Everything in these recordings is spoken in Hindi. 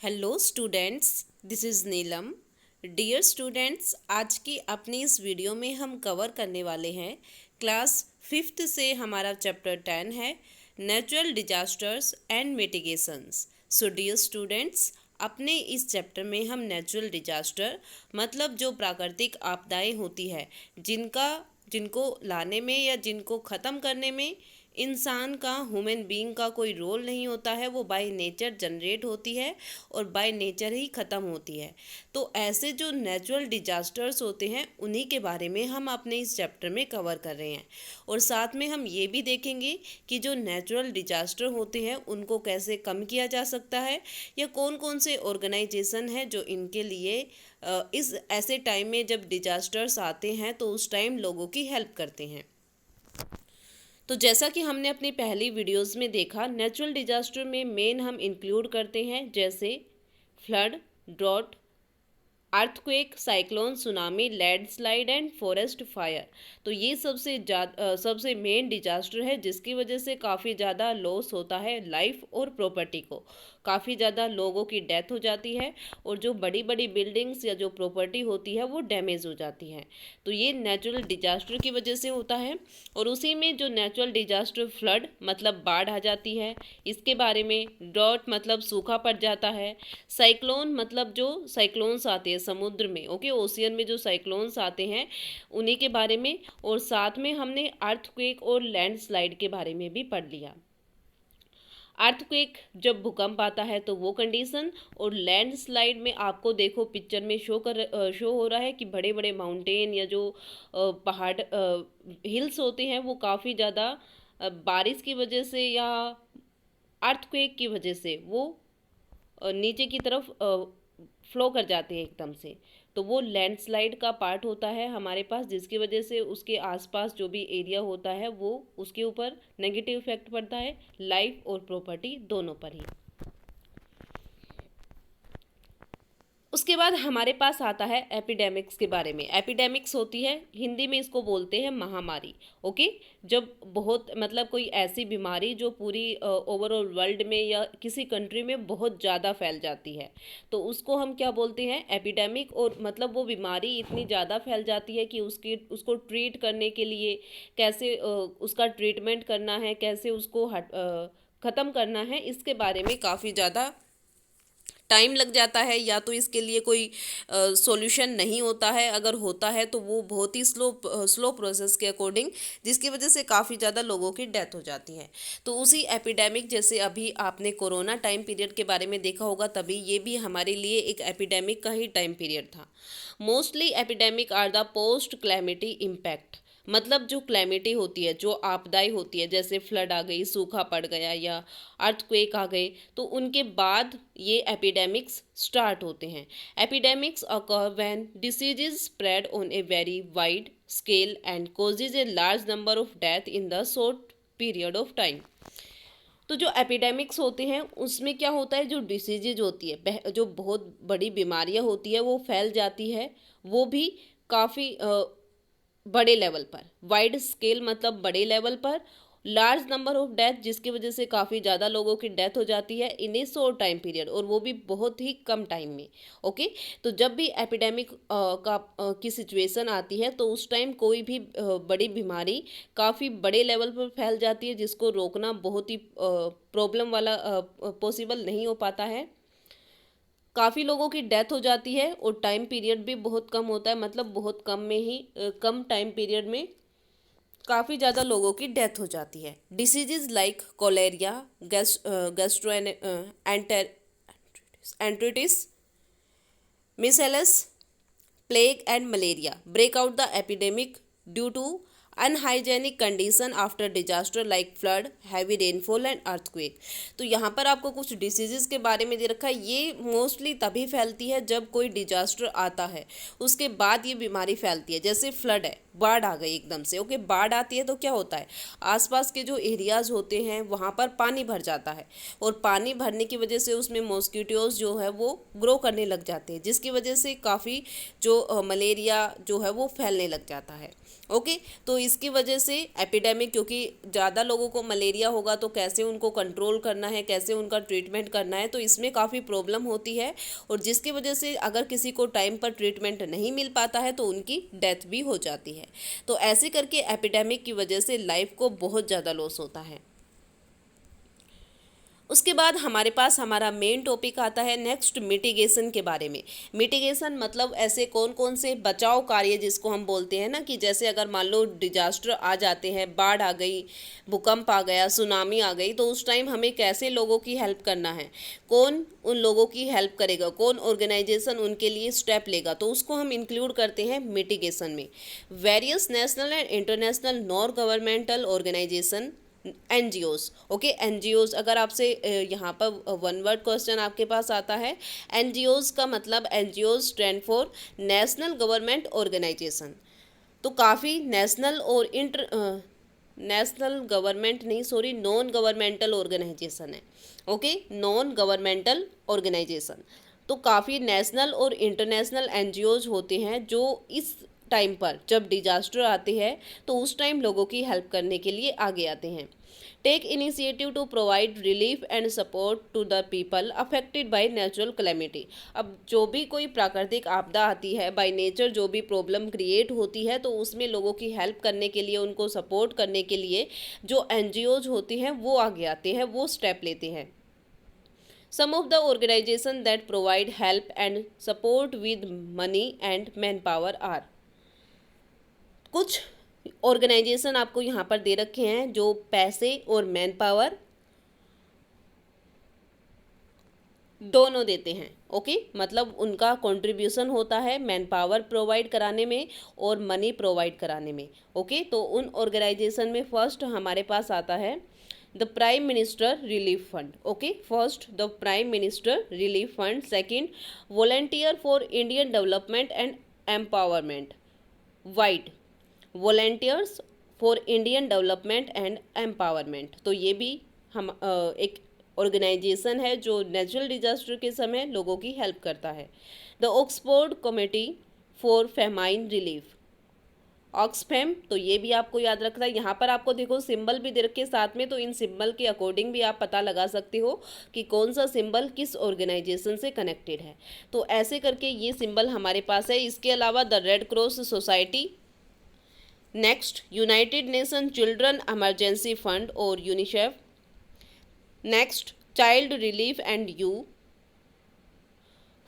Hello students, this is Neelam. Dear students, आज की अपनी इस वीडियो में हम कवर करने वाले हैं क्लास फिफ्थ से हमारा चैप्टर 10 है natural disasters and mitigations. So dear students, अपने इस चैप्टर में हम नेचुरल डिजास्टर मतलब जो प्राकृतिक आपदाएं होती है जिनको लाने में या जिनको ख़त्म करने में इंसान का ह्यूमन बीइंग का कोई रोल नहीं होता है, वो बाय नेचर जनरेट होती है और बाय नेचर ही ख़त्म होती है। तो ऐसे जो नेचुरल डिजास्टर्स होते हैं उन्हीं के बारे में हम अपने इस चैप्टर में कवर कर रहे हैं। और साथ में हम ये भी देखेंगे कि जो नेचुरल डिजास्टर होते हैं उनको कैसे कम किया जा सकता है या कौन कौन से ऑर्गेनाइजेशन हैं जो इनके लिए इस ऐसे टाइम में जब डिजास्टर्स आते हैं तो उस टाइम लोगों की हेल्प करते हैं। तो जैसा कि हमने अपनी पहली वीडियोस में देखा, नेचुरल डिजास्टर में मेन हम इंक्लूड करते हैं जैसे flood, drought, earthquake, cyclone, tsunami, landslide and forest fire. तो ये सबसे मेन डिजास्टर है जिसकी वजह से काफ़ी ज़्यादा लॉस होता है लाइफ और प्रॉपर्टी को। काफ़ी ज़्यादा लोगों की डेथ हो जाती है और जो बड़ी बड़ी बिल्डिंग्स या जो प्रॉपर्टी होती है वो डैमेज हो जाती है। तो ये नेचुरल डिजास्टर की वजह से होता है। और उसी में जो नेचुरल डिजास्टर फ्लड मतलब बाढ़ आ जाती है, इसके बारे में। ड्रॉट मतलब सूखा पड़ जाता है। साइक्लोन मतलब जो साइक्लोन्स आते हैं समुद्र में, ओके, ओशियन में जो साइक्लोन्स आते हैं उन्हीं के बारे में। और साथ में हमने अर्थक्वेक और लैंडस्लाइड के बारे में भी पढ़ लिया। अर्थक्वेक जब भूकंप आता है तो वो कंडीशन, और लैंडस्लाइड में आपको देखो पिक्चर में शो हो रहा है कि बड़े बड़े माउंटेन या जो पहाड़ हिल्स होते हैं वो काफ़ी ज़्यादा बारिश की वजह से या अर्थक्वेक की वजह से वो नीचे की तरफ फ्लो कर जाते हैं एकदम से। तो वो लैंडस्लाइड का पार्ट होता है हमारे पास, जिसकी वजह से उसके आसपास जो भी एरिया होता है वो उसके ऊपर नेगेटिव इफेक्ट पड़ता है लाइफ और प्रॉपर्टी दोनों पर ही। उसके बाद हमारे पास आता है एपिडेमिक्स के बारे में। एपिडेमिक्स होती है, हिंदी में इसको बोलते हैं महामारी। ओके, जब बहुत मतलब कोई ऐसी बीमारी जो पूरी ओवरऑल वर्ल्ड में या किसी कंट्री में बहुत ज़्यादा फैल जाती है तो उसको हम क्या बोलते हैं, एपिडेमिक। और मतलब वो बीमारी इतनी ज़्यादा फैल जाती है कि उसको ट्रीट करने के लिए कैसे उसका ट्रीटमेंट करना है, कैसे उसको ख़त्म करना है, इसके बारे में काफ़ी ज़्यादा टाइम लग जाता है या तो इसके लिए कोई सॉल्यूशन नहीं होता है। अगर होता है तो वो बहुत ही स्लो प्रोसेस के अकॉर्डिंग, जिसकी वजह से काफ़ी ज़्यादा लोगों की डेथ हो जाती है। तो उसी एपिडेमिक, जैसे अभी आपने कोरोना टाइम पीरियड के बारे में देखा होगा, तभी ये भी हमारे लिए एक एपिडेमिक का ही टाइम पीरियड था। Mostly epidemic are the post calamity impact, मतलब जो क्लैमिटी होती है, जो आपदाएं होती है, जैसे फ्लड आ गई, सूखा पड़ गया या अर्थक्वेक आ गए, तो उनके बाद ये एपिडेमिक्स स्टार्ट होते हैं। Epidemics occur when diseases spread on a very wide scale and causes a large number of death in the short period of time. तो जो एपिडेमिक्स होते हैं उसमें क्या होता है, जो डिसीजेज होती है, जो बहुत बड़ी बीमारियां होती है वो फैल जाती है, वो भी काफ़ी बड़े लेवल पर। वाइड स्केल मतलब बड़े लेवल पर। लार्ज नंबर ऑफ डेथ, जिसकी वजह से काफ़ी ज़्यादा लोगों की डेथ हो जाती है इन ए शॉर्ट टाइम पीरियड, और वो भी बहुत ही कम टाइम में। ओके, तो जब भी एपिडेमिक की सिचुएशन आती है तो उस टाइम कोई भी बड़ी बीमारी काफ़ी बड़े लेवल पर फैल जाती है, जिसको रोकना बहुत ही प्रॉब्लम वाला पॉसिबल नहीं हो पाता है। काफ़ी लोगों की डेथ हो जाती है और टाइम पीरियड भी बहुत कम होता है, मतलब बहुत कम में ही कम टाइम पीरियड में काफ़ी ज़्यादा लोगों की डेथ हो जाती है। Diseases like cholera, gastroenteritis, measles, plague and malaria break out the epidemic due to unhygienic condition after disaster like flood, heavy rainfall and earthquake। तो यहाँ पर आपको कुछ डिसीजेस के बारे में दे रखा है। ये मोस्टली तभी फैलती है जब कोई डिजास्टर आता है, उसके बाद ये बीमारी फैलती है। जैसे फ्लड है, बाढ़ आ गई एकदम से। ओके, बाढ़ आती है तो क्या होता है, आसपास के जो एरियाज होते हैं वहाँ पर पानी भर जाता है, और पानी भरने की वजह से उसमें मॉस्किटोज जो है वो ग्रो करने लग जाते हैं, जिसकी वजह से काफ़ी जो मलेरिया जो है वो फैलने लग जाता है। ओके, तो इसकी वजह से एपिडेमिक, क्योंकि ज़्यादा लोगों को मलेरिया होगा तो कैसे उनको कंट्रोल करना है, कैसे उनका ट्रीटमेंट करना है, तो इसमें काफ़ी प्रॉब्लम होती है। और जिसकी वजह से अगर किसी को टाइम पर ट्रीटमेंट नहीं मिल पाता है तो उनकी डेथ भी हो जाती है। तो ऐसे करके एपिडेमिक की वजह से लाइफ को बहुत ज़्यादा लॉस होता है। उसके बाद हमारे पास हमारा मेन टॉपिक आता है नेक्स्ट, मिटिगेशन के बारे में। मिटिगेशन मतलब ऐसे कौन कौन से बचाव कार्य जिसको हम बोलते हैं ना, कि जैसे अगर मान लो डिजास्टर आ जाते हैं, बाढ़ आ गई, भूकंप आ गया, सुनामी आ गई, तो उस टाइम हमें कैसे लोगों की हेल्प करना है, कौन उन लोगों की हेल्प करेगा, कौन ऑर्गेनाइजेशन उनके लिए स्टेप लेगा, तो उसको हम इंक्लूड करते हैं मिटिगेशन में। Various national and international non governmental organization, NGOs. Okay, NGOs अगर आपसे यहाँ पर वन वर्ड क्वेश्चन आपके पास आता है, एनजीओज का मतलब, NGOs stand for national government organization. तो काफ़ी नेशनल और नेशनल गवर्नमेंट नहीं, सॉरी, नॉन गवर्नमेंटल ऑर्गेनाइजेशन है। Okay, non governmental organization. तो काफ़ी नेशनल और इंटरनेशनल एनजीओज होते हैं जो इस टाइम पर जब डिजास्टर आते हैं तो उस टाइम लोगों की हेल्प करने के लिए आगे आते हैं। Take initiative to provide relief and support to the people affected by natural calamity. अब जो भी कोई प्राकृतिक आपदा आती है, बाय नेचर जो भी प्रॉब्लम क्रिएट होती है, तो उसमें लोगों की हेल्प करने के लिए, उनको सपोर्ट करने के लिए जो एनजीओज होती हैं वो आगे आते हैं, वो स्टेप लेते हैं। Some of the organizations that provide help and support with money and manpower are, कुछ ऑर्गेनाइजेशन आपको यहाँ पर दे रखे हैं जो पैसे और मैन पावर दोनों देते हैं। ओके, मतलब उनका कंट्रीब्यूशन होता है मैन पावर प्रोवाइड कराने में और मनी प्रोवाइड कराने में। ओके, तो उन ऑर्गेनाइजेशन में फर्स्ट हमारे पास आता है the prime minister relief fund. Okay, first the prime minister relief fund, second volunteer for Indian development and empowerment, wide, volunteers for Indian development and empowerment. तो ये भी हम एक ऑर्गेनाइजेशन है जो नेचुरल डिजास्टर के समय लोगों की हेल्प करता है। The Oxford committee for famine relief, Oxfam, तो ये भी आपको याद रखना है। यहाँ पर आपको देखो सिंबल भी दे रखे साथ में, तो इन सिंबल के अकॉर्डिंग भी आप पता लगा सकते हो कि कौन सा सिंबल किस ऑर्गेनाइजेशन से कनेक्टेड है। तो ऐसे करके ये सिंबल हमारे पास है। इसके अलावा the red cross society, next united nation children emergency fund और UNICEF, next child relief and you,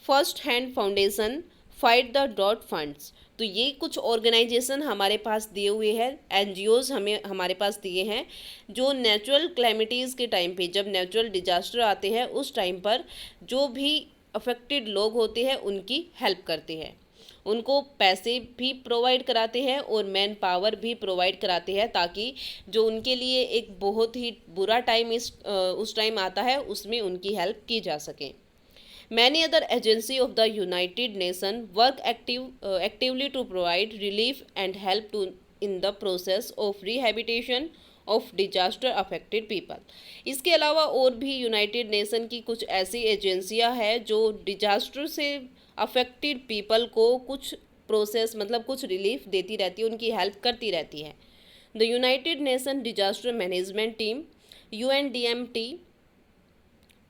first hand foundation, fight the drought funds. तो ये कुछ ऑर्गेनाइजेशन हमारे पास दिए हुए हैं, एनजीओज हमारे पास दिए हैं जो नेचुरल क्लैमिटीज़ के टाइम पे, जब नेचुरल डिजास्टर आते हैं उस टाइम पर जो भी अफेक्टेड लोग होते हैं उनकी हेल्प करते हैं, उनको पैसे भी प्रोवाइड कराते हैं और मैन पावर भी प्रोवाइड कराते हैं, ताकि जो उनके लिए एक बहुत ही बुरा टाइम उस टाइम आता है उसमें उनकी हेल्प की जा सके। Many other agencies of the United Nations work actively to provide relief and help to in the process of rehabilitation of disaster affected people. इसके अलावा और भी यूनाइटेड नेशन की कुछ ऐसी एजेंसियां हैं जो डिजास्टर से अफेक्टेड पीपल को कुछ प्रोसेस, मतलब कुछ रिलीफ देती रहती है, उनकी हेल्प करती रहती है। The United nation disaster management team, UNDMT,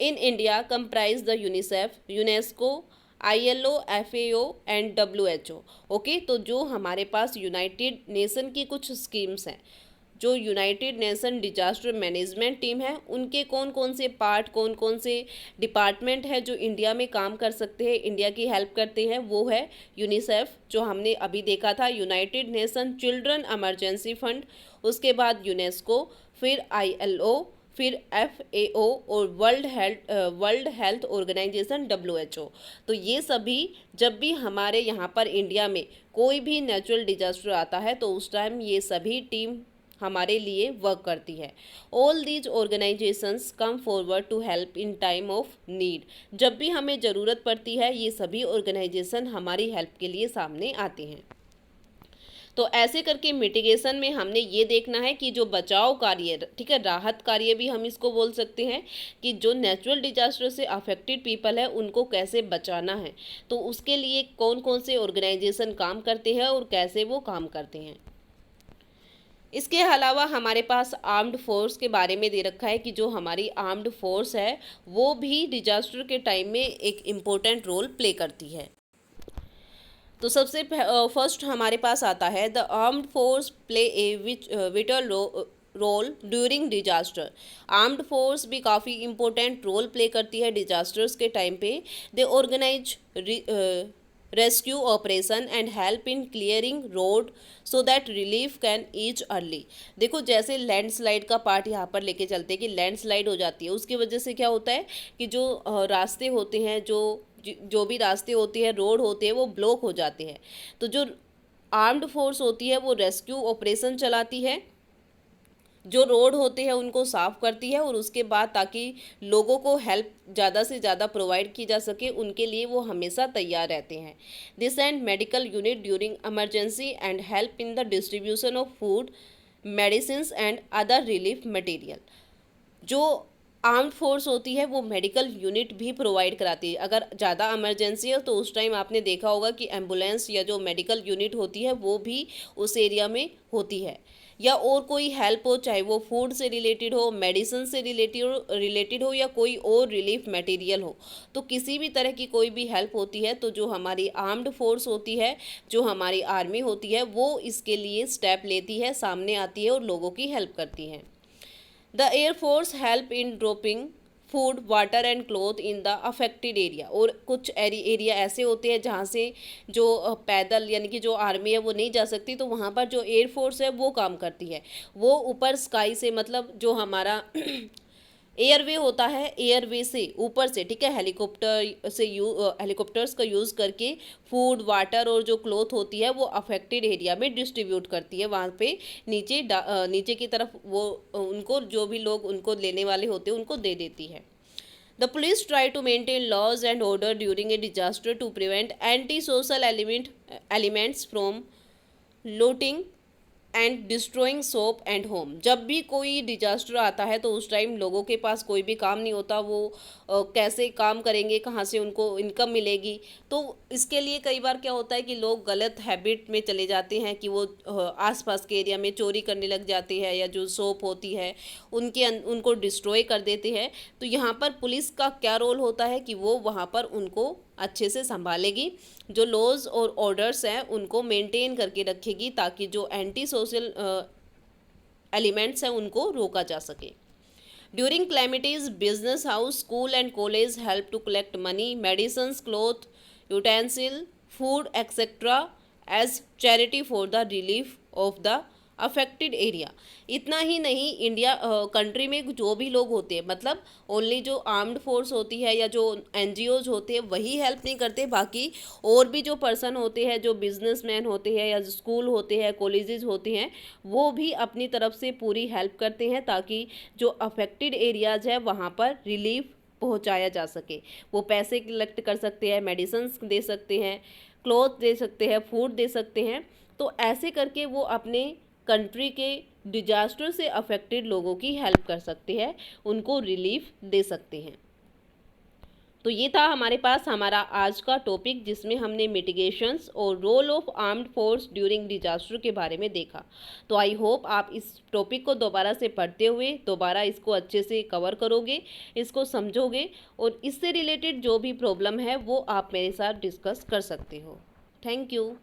in India comprise the UNICEF, UNESCO, ILO, FAO and WHO। Okay, तो जो हमारे पास यूनाइटेड नेशन की कुछ स्कीम्स हैं, जो United nation disaster management team है, उनके कौन कौन से पार्ट, कौन कौन से डिपार्टमेंट है जो इंडिया में काम कर सकते हैं, इंडिया की हेल्प करते हैं, वो है यूनिसेफ जो हमने अभी देखा था, United nation children emergency fund, उसके बाद यूनेस्को, फिर ILO, फिर FAO और वर्ल्ड हेल्थ ऑर्गेनाइजेशन WHO। तो ये सभी जब भी हमारे यहाँ पर इंडिया में कोई भी नेचुरल डिजास्टर आता है तो उस टाइम ये सभी टीम हमारे लिए वर्क करती है। All these organizations come forward to help in time of need. जब भी हमें ज़रूरत पड़ती है ये सभी ऑर्गेनाइजेशन हमारी हेल्प के लिए सामने आते हैं। तो ऐसे करके मिटिगेशन में हमने ये देखना है कि जो बचाव कार्य, ठीक है, राहत कार्य भी हम इसको बोल सकते हैं, कि जो नेचुरल डिजास्टर से अफेक्टेड पीपल है उनको कैसे बचाना है, तो उसके लिए कौन कौन से ऑर्गेनाइजेशन काम करते हैं और कैसे वो काम करते हैं। इसके अलावा हमारे पास आर्म्ड फोर्स के बारे में दे रखा है कि जो हमारी आर्म्ड फोर्स है वो भी डिजास्टर के टाइम में एक इम्पोर्टेंट रोल प्ले करती है। तो सबसे फर्स्ट हमारे पास आता है the armed force play a vital role during disaster. Armed force भी काफ़ी इम्पोर्टेंट रोल प्ले करती है डिजास्टर्स के टाइम पे। They organize rescue operation and help in clearing road so that relief can reach early. देखो जैसे लैंडस्लाइड का पार्ट यहाँ पर लेके चलते हैं कि लैंडस्लाइड हो जाती है, उसकी वजह से क्या होता है कि जो रास्ते होते हैं, जो भी रास्ते होते हैं, रोड होते हैं, वो ब्लॉक हो जाते हैं। तो जो आर्म्ड फोर्स होती है वो रेस्क्यू ऑपरेशन चलाती है, जो रोड होते हैं उनको साफ करती है, और उसके बाद ताकि लोगों को हेल्प ज़्यादा से ज़्यादा प्रोवाइड की जा सके उनके लिए वो हमेशा तैयार रहते हैं। This and medical unit during emergency and help in the distribution of food, medicine and other relief material. जो आर्म्ड फोर्स होती है वो मेडिकल यूनिट भी प्रोवाइड कराती है। अगर ज़्यादा इमरजेंसी है तो उस टाइम आपने देखा होगा कि एम्बुलेंस या जो मेडिकल यूनिट होती है वो भी उस एरिया में होती है, या और कोई हेल्प हो, चाहे वो फूड से रिलेटेड हो, मेडिसिन से रिलेटेड हो या कोई और रिलीफ मटेरियल हो। तो किसी भी तरह की कोई भी हेल्प होती है तो जो हमारी आर्म्ड फोर्स होती है, जो हमारी आर्मी होती है, वो इसके लिए स्टेप लेती है, सामने आती है और लोगों की हेल्प करती है। The air force help in dropping food, water and cloth in the affected area. और कुछ एरिया ऐसे होते हैं जहाँ से जो पैदल यानी कि जो आर्मी है वो नहीं जा सकती, तो वहाँ पर जो एयर फोर्स है वो काम करती है। वो ऊपर स्काई से, मतलब जो हमारा एयरवे होता है, एयरवे से ऊपर से, ठीक है, हेलीकॉप्टर्स का यूज़ करके फूड, वाटर और जो क्लोथ होती है वो अफेक्टेड एरिया में डिस्ट्रीब्यूट करती है। वहाँ पे नीचे की तरफ वो उनको, जो भी लोग उनको लेने वाले होते हैं, उनको दे देती है। The police try to maintain laws and order during a disaster to prevent anti-social elements from looting and destroying shop and home. जब भी कोई डिजास्टर आता है तो उस टाइम लोगों के पास कोई भी काम नहीं होता, वो कैसे काम करेंगे, कहाँ से उनको इनकम मिलेगी। तो इसके लिए कई बार क्या होता है कि लोग गलत हैबिट में चले जाते हैं कि वो आसपास के एरिया में चोरी करने लग जाते हैं, या जो शॉप होती है उनको डिस्ट्रॉय कर देते हैं। तो यहाँ पर पुलिस का क्या रोल होता है कि वो वहाँ पर उनको अच्छे से संभालेगी, जो लॉज और ऑर्डर्स हैं उनको मेंटेन करके रखेगी, ताकि जो एंटी सोशल एलिमेंट्स हैं उनको रोका जा सके। During calamities, business house, school and college help to collect money, medicine, cloth, utensil, food etcetera as charity for the relief of the affected area. इतना ही नहीं, इंडिया कंट्री में जो भी लोग होते हैं, मतलब ओनली जो आर्म्ड फोर्स होती है या जो एनजीओज होते हैं वही हेल्प नहीं करते, बाकी और भी जो पर्सन होते हैं, जो बिजनेसमैन होते हैं या स्कूल होते हैं, कॉलेजेस होते हैं, वो भी अपनी तरफ से पूरी हेल्प करते हैं ताकि जो अफेक्टेड एरियाज है वहाँ पर रिलीफ पहुँचाया जा सके। वो पैसे कलेक्ट कर सकते हैं, मेडिसिन दे सकते हैं, क्लॉथ दे सकते हैं, फूड दे सकते हैं। तो ऐसे करके वो अपने कंट्री के डिजास्टर से अफेक्टेड लोगों की हेल्प कर सकते हैं, उनको रिलीफ दे सकते हैं। तो ये था हमारे पास हमारा आज का टॉपिक, जिसमें हमने मिटिगेशंस और role of armed force during disaster के बारे में देखा। तो आई होप आप इस टॉपिक को दोबारा से पढ़ते हुए दोबारा इसको अच्छे से कवर करोगे, इसको समझोगे, और इससे रिलेटेड जो भी प्रॉब्लम है वो आप मेरे साथ डिस्कस कर सकते हो। Thank you.